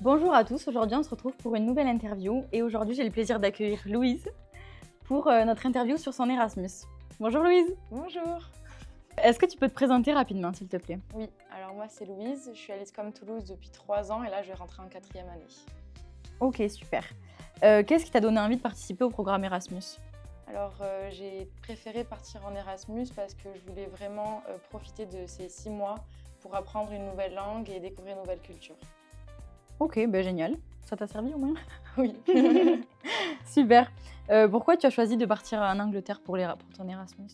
Bonjour à tous, aujourd'hui on se retrouve pour une nouvelle interview et aujourd'hui j'ai le plaisir d'accueillir Louise pour notre interview sur son Erasmus. Bonjour Louise. Bonjour. Est-ce que tu peux te présenter rapidement s'il te plaît? Oui, alors moi c'est Louise, je suis à l'ISCOM Toulouse depuis 3 ans et là je vais rentrer en 4e année. Ok, super. Qu'est-ce qui t'a donné envie de participer au programme Erasmus? Alors j'ai préféré partir en Erasmus parce que je voulais vraiment profiter de ces 6 mois pour apprendre une nouvelle langue et découvrir une nouvelle culture. Ok, génial. Ça t'a servi au moins? Oui. Super. Pourquoi tu as choisi de partir en Angleterre pour ton Erasmus?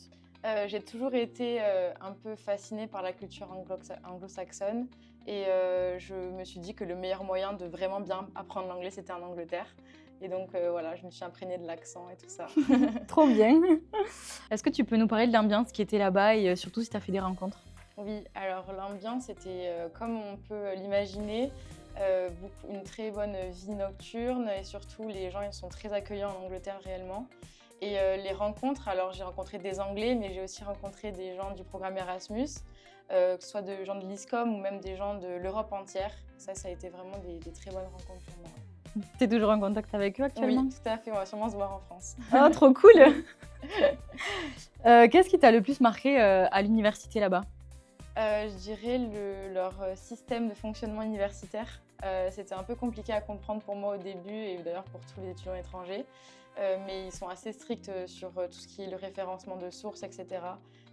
J'ai toujours été un peu fascinée par la culture anglo-saxonne et je me suis dit que le meilleur moyen de vraiment bien apprendre l'anglais, c'était en Angleterre. Et donc voilà, je me suis imprégnée de l'accent et tout ça. Trop bien. Est-ce que tu peux nous parler de l'ambiance qui était là-bas et surtout si tu as fait des rencontres? Oui, alors l'ambiance était comme on peut l'imaginer, une très bonne vie nocturne et surtout les gens ils sont très accueillants en Angleterre réellement. Et les rencontres, alors j'ai rencontré des Anglais, mais j'ai aussi rencontré des gens du programme Erasmus, que ce soit des gens de l'ISCOM ou même des gens de l'Europe entière. Ça a été vraiment des très bonnes rencontres pour moi. Tu es toujours en contact avec eux actuellement? Oui, tout à fait, on va sûrement se voir en France. Oh, trop cool. Qu'est-ce qui t'a le plus marqué à l'université là-bas? Je dirais leur système de fonctionnement universitaire. C'était un peu compliqué à comprendre pour moi au début et d'ailleurs pour tous les étudiants étrangers. Mais ils sont assez stricts sur tout ce qui est le référencement de sources, etc.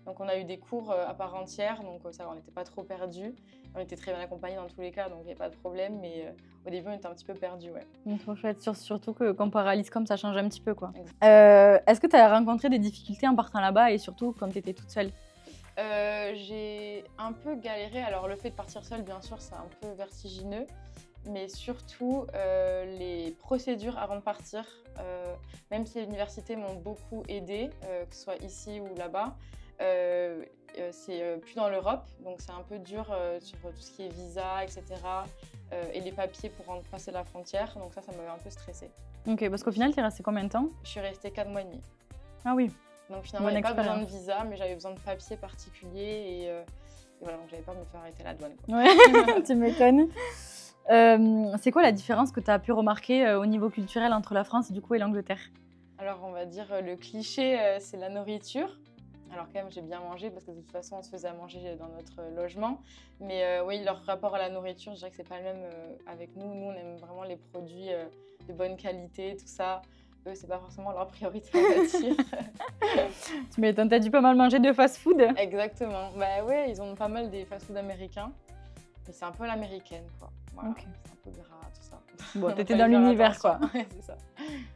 Donc on a eu des cours à part entière, donc ça va, on n'était pas trop perdus. On était très bien accompagnés dans tous les cas, donc il n'y avait pas de problème. Mais au début, on était un petit peu perdus, ouais. Trop chouette, surtout que comparé à l'ISCOM, ça change un petit peu, quoi. Est-ce que tu as rencontré des difficultés en partant là-bas et surtout quand tu étais toute seule? J'ai un peu galéré. Alors le fait de partir seule, bien sûr, c'est un peu vertigineux. Mais surtout, les procédures avant de partir, même si les universités m'ont beaucoup aidée, que ce soit ici ou là-bas, c'est plus dans l'Europe, donc c'est un peu dur sur tout ce qui est visa, etc. Et les papiers pour passer la frontière, donc ça m'avait un peu stressée. Ok, parce qu'au final, tu es restée combien de temps? Je suis restée 4 mois et demi. Ah oui. Donc finalement, il n'y avait pas besoin de visa, mais j'avais besoin de papiers particuliers et voilà, donc j'avais peur de me faire arrêter à la douane, quoi. Ouais, tu m'étonnes. C'est quoi la différence que tu as pu remarquer au niveau culturel entre la France et l'Angleterre? Alors on va dire le cliché, c'est la nourriture. Alors quand même j'ai bien mangé parce que de toute façon on se faisait à manger dans notre logement. Mais oui, leur rapport à la nourriture, je dirais que c'est pas le même avec nous. Nous on aime vraiment les produits de bonne qualité, tout ça. Eux c'est pas forcément leur priorité, on va dire. Tu m'étonnes, t'as dû pas mal manger de fast-food? Exactement. Bah ouais, ils ont pas mal des fast-food américains. Mais c'est un peu l'américaine, quoi. Voilà, Okay. c'est un peu gras, tout ça. Bon, t'étais dans l'univers, quoi. Ouais, c'est ça.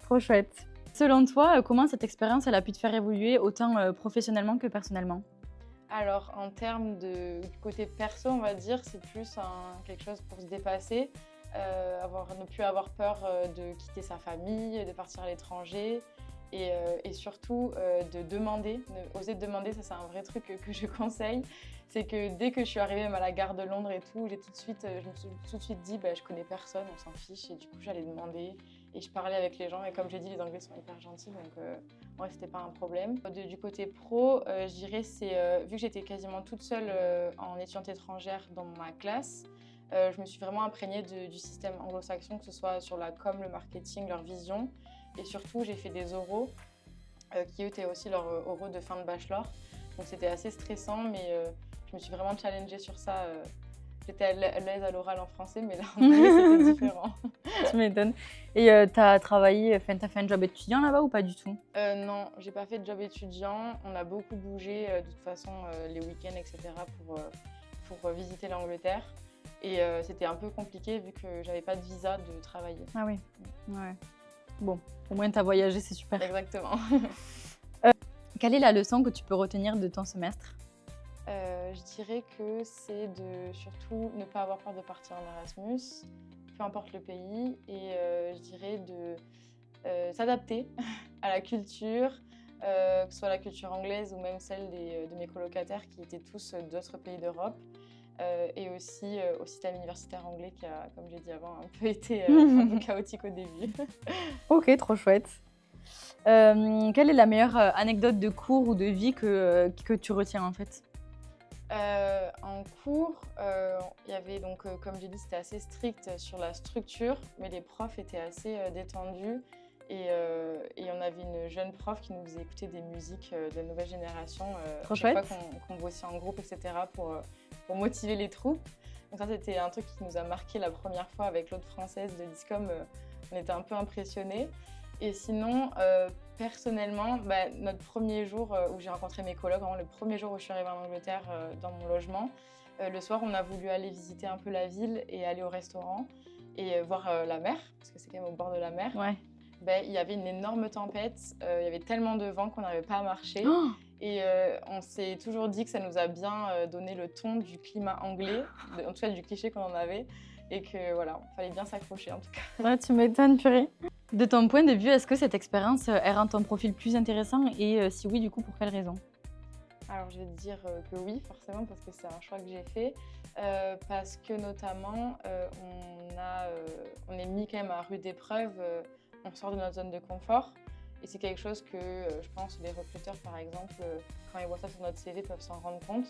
Trop chouette. Selon toi, comment cette expérience elle a pu te faire évoluer autant professionnellement que personnellement? Alors, en termes du côté perso, on va dire, c'est plus quelque chose pour se dépasser, ne plus avoir peur de quitter sa famille, de partir à l'étranger et surtout de demander, oser demander, ça c'est un vrai truc que je conseille. C'est que dès que je suis arrivée même à la gare de Londres et tout, je me suis tout de suite dit, je connais personne, on s'en fiche, et du coup j'allais demander et je parlais avec les gens et comme j'ai dit, les Anglais sont hyper gentils, donc ouais, c'était pas un problème. Du côté pro, je dirais, vu que j'étais quasiment toute seule en étudiante étrangère dans ma classe, je me suis vraiment imprégnée du système anglo-saxon, que ce soit sur la com, le marketing, leur vision. Et surtout, j'ai fait des oraux, qui étaient aussi leurs oraux de fin de bachelor. Donc c'était assez stressant, mais je me suis vraiment challengée sur ça. J'étais à l'aise à l'oral en français, mais là, en anglais, c'était différent. Tu m'étonnes. Et t'as fait un job étudiant là-bas ou pas du tout? Non, j'ai pas fait de job étudiant. On a beaucoup bougé, de toute façon, les week-ends, etc. pour visiter l'Angleterre. Et c'était un peu compliqué vu que j'avais pas de visa de travailler. Ah oui, ouais. Bon, au moins t'as voyagé, c'est super. Exactement. Quelle est la leçon que tu peux retenir de ton semestre? Je dirais que c'est de surtout ne pas avoir peur de partir en Erasmus, peu importe le pays, et je dirais de s'adapter à la culture, que ce soit la culture anglaise ou même celle de mes colocataires qui étaient tous d'autres pays d'Europe, et aussi au système universitaire anglais qui a, comme j'ai dit avant, un peu été un peu chaotique au début. Ok, trop chouette. Quelle est la meilleure anecdote de cours ou de vie que tu retiens en fait? En cours, il y avait donc, comme j'ai dit, c'était assez strict sur la structure, mais les profs étaient assez détendus. Et on avait une jeune prof qui nous faisait écouter des musiques de nouvelle génération Trop chaque chouette. fois qu'on bossait en groupe, etc. pour motiver les troupes. Donc ça, c'était un truc qui nous a marqué la première fois avec l'autre française de l'ISCOM. On était un peu impressionnés. Et sinon, personnellement, notre premier jour où j'ai rencontré mes colocs, vraiment le premier jour où je suis arrivée en Angleterre dans mon logement, le soir, on a voulu aller visiter un peu la ville et aller au restaurant et voir la mer, parce que c'est quand même au bord de la mer. Ouais. Il y avait une énorme tempête, il y avait tellement de vent qu'on n'arrivait pas à marcher. Oh, Et on s'est toujours dit que ça nous a bien donné le ton du climat anglais, en tout cas du cliché qu'on en avait, et que voilà, il fallait bien s'accrocher en tout cas. ouais, tu m'étonnes, purée. De ton point de vue, est-ce que cette expérience elle rend ton profil plus intéressant et si oui, du coup, pour quelle raison? Alors je vais te dire que oui, forcément, parce que c'est un choix que j'ai fait, parce que notamment on est mis quand même à rude épreuve, on sort de notre zone de confort. Et c'est quelque chose que je pense les recruteurs, par exemple, quand ils voient ça sur notre CV, peuvent s'en rendre compte.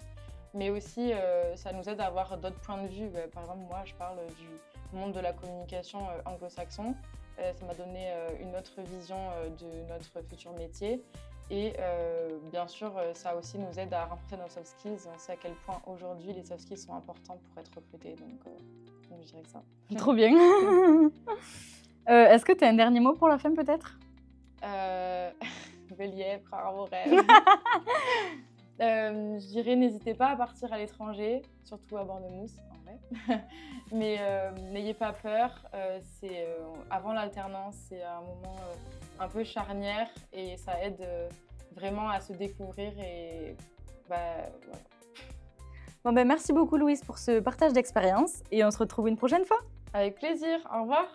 Mais aussi, ça nous aide à avoir d'autres points de vue. Par exemple, moi, je parle du monde de la communication anglo-saxon. Ça m'a donné une autre vision de notre futur métier. Et bien sûr, ça aussi nous aide à renforcer nos soft skills. On sait à quel point aujourd'hui, les soft skills sont importants pour être recruté. Donc je dirais que ça. Trop bien. Est-ce que tu as un dernier mot pour la fin, peut-être? Veuillez croire à vos rêves. Je dirais, n'hésitez pas à partir à l'étranger, surtout à Bordeaux-Mousse, en vrai. Mais n'ayez pas peur. Avant l'alternance, c'est un moment un peu charnière et ça aide vraiment à se découvrir. Et voilà. Bon, merci beaucoup, Louise, pour ce partage d'expérience et on se retrouve une prochaine fois. Avec plaisir. Au revoir.